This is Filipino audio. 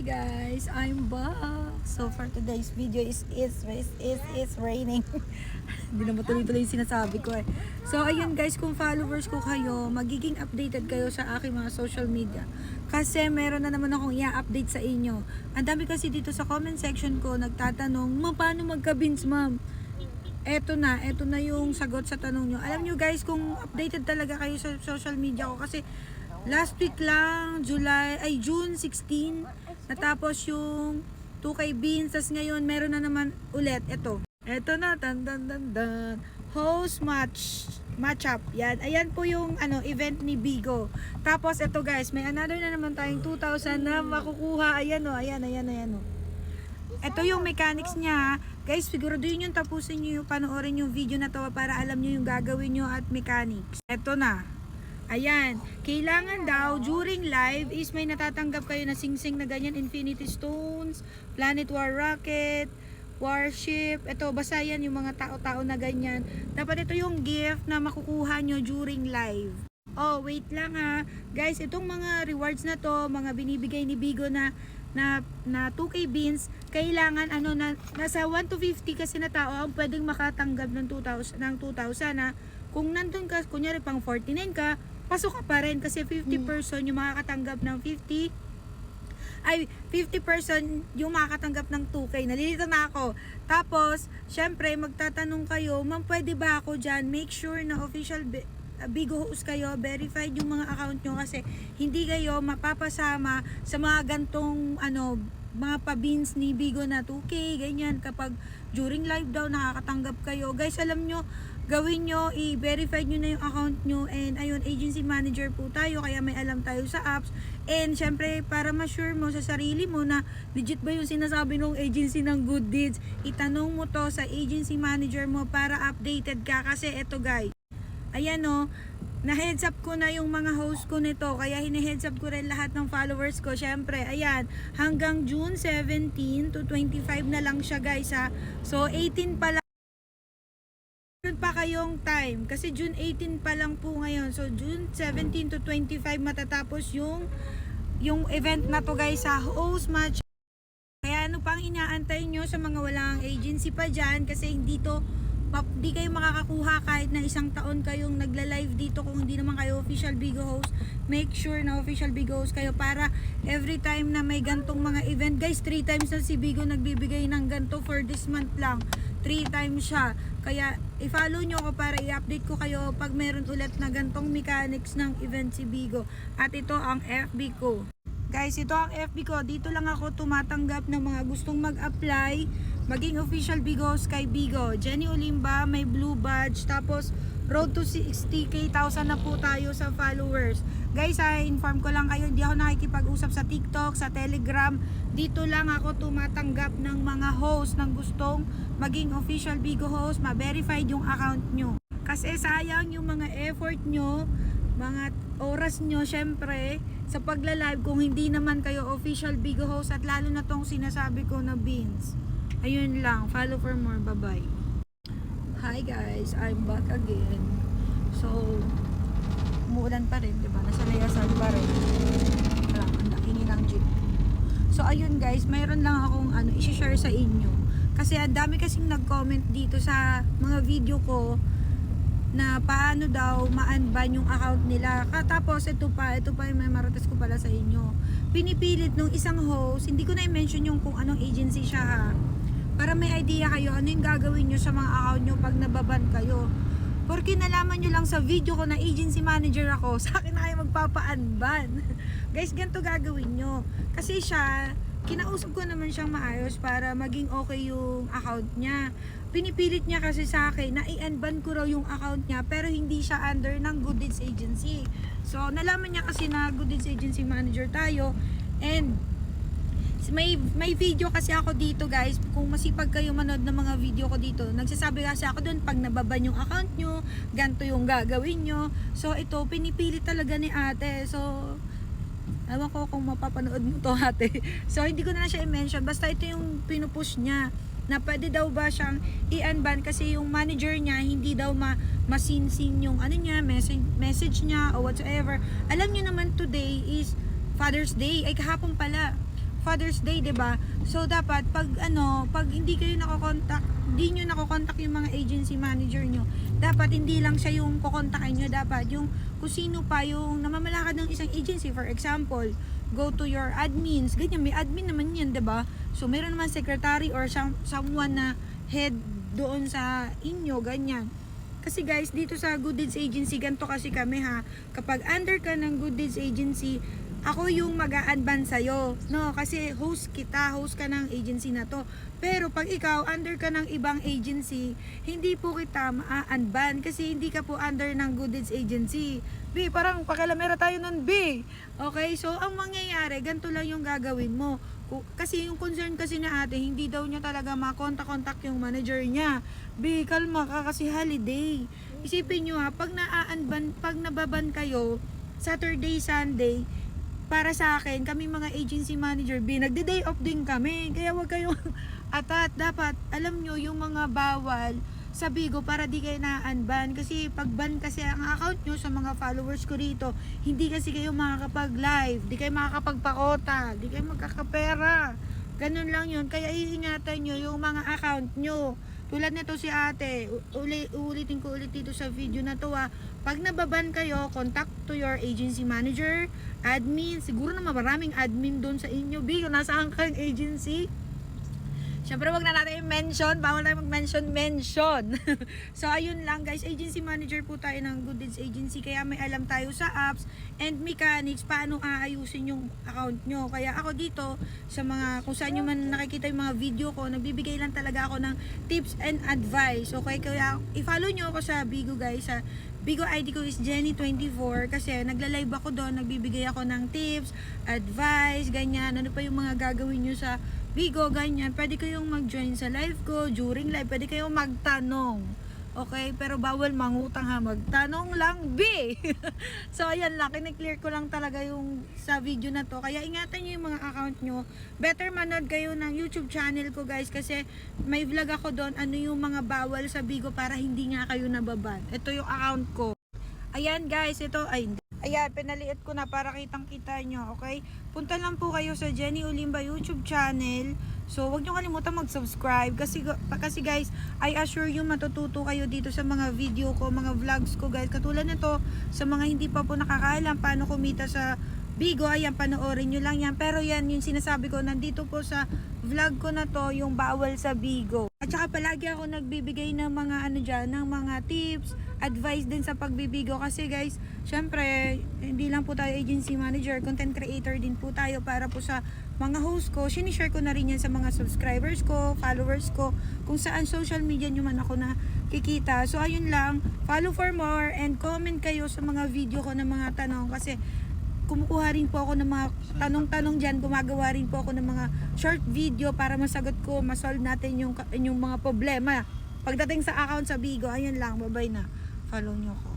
Hi guys, I'm back. So for today's video is raining. Hindi na matuloy-tuloy yung sinasabi ko eh. So ayun guys, kung followers ko kayo, magiging updated kayo sa aking mga social media. Kasi meron na naman akong i-update sa inyo. Ang dami kasi dito sa comment section ko nagtatanong, "Ma, paano magka-beans, ma'am?" Eto na yung sagot sa tanong nyo. Alam nyo guys, kung updated talaga kayo sa social media ko kasi last week lang, June 16, natapos yung 2K beans. Tas ngayon, meron na naman ulit. Eto na, host matchup. Yan. Ayan po yung event ni Bigo. Tapos eto guys, may another na naman tayong 2,000 na makukuha. Ayan o, ayan. Ito yung mechanics niya. Guys, siguraduhin yung tapusin nyo yung panoorin yung video na to para alam nyo yung gagawin nyo at mechanics. Ito na. Ayan. Kailangan daw during live is may natatanggap kayo na sing-sing na ganyan. Infinity Stones, Planet War Rocket, Warship. Ito, basta yan yung mga tao-tao na ganyan. Dapat ito yung gift na makukuha nyo during live. Oh, wait lang ha. Guys, itong mga rewards na to, mga binibigay ni Bigo na 2K beans, kailangan nasa 1 to 50 kasi na tao ang pwedeng makatanggap ng 2,000 ha. Kung nandun ka, kunyari pang 49 ka, pasok ka pa rin kasi 50 person yung makakatanggap ng 50 person yung makakatanggap ng 2K. Nalilito na ako. Tapos, syempre, magtatanong kayo, ma'am, pwede ba ako dyan? Make sure na official Bigo host kayo, verified yung mga account nyo kasi hindi kayo mapapasama sa mga gantong mga pa-beans ni Bigo na 2K, ganyan, kapag during live daw nakakatanggap kayo. Guys, alam nyo, gawin nyo, i-verify nyo na yung account nyo, and ayun, agency manager po tayo, kaya may alam tayo sa apps, and syempre, para ma-sure mo sa sarili mo na legit ba yung sinasabi ng agency ng good deeds, itanong mo to sa agency manager mo para updated ka, kasi eto guys, ayan o, na-heads up ko na yung mga host ko nito, kaya hine-heads up ko rin lahat ng followers ko. Syempre, ayan, hanggang June 17 to 25 na lang siya guys ha. So, 18 pa lang. Meron pa kayong time, kasi June 18 pa lang po ngayon. So, June 17 to 25 matatapos yung event na to guys sa host match. Kaya ano pang inaantay nyo sa mga walang agency pa dyan, kasi hindi kayo makakakuha kahit na isang taon kayong nagla-live dito kung hindi naman kayo official Bigo host. Make sure na official Bigo host kayo para every time na may gantong mga event, guys, 3 times na si Bigo nagbibigay ng ganto for this month lang. 3 times siya. Kaya i-follow nyo ako para i-update ko kayo pag meron ulit na gantong mechanics ng event si Bigo. At ito ang FB ko. Guys, ito ang FB ko. Dito lang ako tumatanggap ng mga gustong mag-apply, maging official Bigo host kay Bigo. Jenny Olimba, may blue badge. Tapos, road to 60k na po tayo sa followers. Guys, inform ko lang kayo, hindi ako nakikipag-usap sa TikTok, sa Telegram. Dito lang ako tumatanggap ng mga host ng gustong maging official Bigo host, ma-verified yung account nyo. Kasi sayang yung mga effort nyo, mga oras nyo, syempre, sa pagla-live kung hindi naman kayo official Bigo host, at lalo na tong sinasabi ko na beans. Ayun lang, follow for more, bye-bye. Hi guys, I'm back again. So, umuulan pa rin, diba? Nasa layasan pa rin. Parang ang lakini ng jeep. So, ayun guys, mayroon lang akong i-share sa inyo. Kasi ang dami kasing nag-comment dito sa mga video ko na paano daw ma-unban yung account nila. Tapos ito pa yung may maratas ko pala sa inyo. Pinipilit nung isang host, hindi ko na i-mention yung kung anong agency siya ha, para may idea kayo ano yung gagawin nyo sa mga account nyo pag nababan kayo. Porque nalaman nyo lang sa video ko na agency manager ako, sa akin na kayo magpapa-unban. Guys, ganito gagawin nyo. Kasi siya, kinausap ko naman siyang maayos para maging okay yung account niya. Pinipilit niya kasi sa akin na i-unban ko raw yung account niya, pero hindi siya under ng Good Deeds Agency. So, nalaman niya kasi na Good Deeds Agency manager tayo, and may video kasi ako dito guys, kung masipag kayo manood ng mga video ko dito, nagsasabi kasi ako doon pag nababan yung account nyo, ganito yung gagawin nyo. So ito, pinipilit talaga ni ate. So ewan ko kung mapapanood mo to ate. So hindi ko na siya i-mention, basta ito yung pinupush niya na pwede daw ba siyang i-unban kasi yung manager niya hindi daw masinsin yung niya, message niya o whatsoever. Alam niyo naman today is Father's Day, ay kahapon pala. Father's Day, 'di ba? So dapat pag hindi kayo hindi nyo nakokontak yung mga agency manager nyo, dapat hindi lang siya yung kokontakin nyo, dapat yung kung sino pa yung namamalakad ng isang agency. For example, go to your admins, ganyan, may admin naman yan, 'di ba? So meron naman secretary or someone na head doon sa inyo, ganyan. Kasi guys, dito sa Good Deeds Agency, ganito kasi kami ha. Kapag under ka ng Good Deeds Agency, ako yung mag-a-unban sa'yo. No, kasi host ka ng agency na to. Pero pag ikaw, under ka ng ibang agency, hindi po kita ma-unban kasi hindi ka po under ng Good Deeds Agency. B, parang pakialamera tayo nun, B. Okay, so ang mangyayari, ganito lang yung gagawin mo. Kasi yung concern kasi na ate, hindi daw niya talaga makontak-kontak yung manager niya. B, kalma ka kasi holiday. Isipin nyo ha, pag nababan kayo, Saturday, Sunday, para sa akin, kami mga agency manager, B, nagde-day off din kami. Kaya wag kayong atat. Dapat, alam nyo, yung mga bawal sa Bigo para di kayo na-unban. Kasi pag ban kasi ang account nyo sa mga followers ko rito, hindi kasi kayo makakapag-live, di kayo makakapagpakota, di kayo magkakapera. Ganun lang yun. Kaya iingatan nyo yung mga account nyo. Tulad nito si ate, ulitin ko ulit dito sa video na to ha. Pag nababan kayo, contact to your agency manager, admin, siguro naman maraming admin doon sa inyo. Bigo, nasaan kang agency? Siyempre wag na natin i-mention, bawal tayo mag-mention. So ayun lang guys, agency manager po tayo ng Good Deeds Agency, kaya may alam tayo sa apps and mechanics, paano aayusin yung account nyo. Kaya ako dito, sa mga, kung saan nyo man nakikita yung mga video ko, nagbibigay lang talaga ako ng tips and advice. Okay, kaya i-follow nyo ako sa Bigo guys, sa Bigo ID ko is Jenny24 kasi nagla-live ako doon, nagbibigay ako ng tips, advice, ganyan, ano pa yung mga gagawin nyo sa Bigo, ganyan. Pwede kayong mag-join sa live ko during live, pwede kayong magtanong. Okay, pero bawal mangutang ha, magtanong lang, B. So ayan lang, kine-clear ko lang talaga yung sa video na to. Kaya ingatan nyo yung mga account nyo. Better manood kayo ng YouTube channel ko guys, kasi may vlog ako doon, ano yung mga bawal sa Bigo para hindi nga kayo nababan. Ito yung account ko. Ayan guys, ito, ay ayan, pinaliit ko na para kitang-kita nyo, okay? Punta lang po kayo sa Jenny Olimba YouTube channel. So, huwag nyo kalimutan mag-subscribe kasi guys, I assure you matututo kayo dito sa mga video ko, mga vlogs ko guys. Katulad nito, sa mga hindi pa po nakakaalam paano kumita sa Bigo, ayan, panoorin nyo lang yan. Pero yan, yung sinasabi ko, nandito po sa vlog ko na to, yung bawal sa Bigo. At saka palagi ako nagbibigay ng mga ng mga tips, advice din sa pagbibigo. Kasi guys, syempre, hindi lang po tayo agency manager, content creator din po tayo para po sa mga host ko. Sinishare ko na rin yan sa mga subscribers ko, followers ko, kung saan social media nyo man ako nakikita. So ayun lang, follow for more and comment kayo sa mga video ko ng mga tanong kasi kumukuha rin po ako ng mga tanong-tanong dyan, gumagawa rin po ako ng mga short video para masagot ko, masolve natin yung mga problema pagdating sa account sa Bigo. Ayun lang, bye-bye na, follow nyo ko.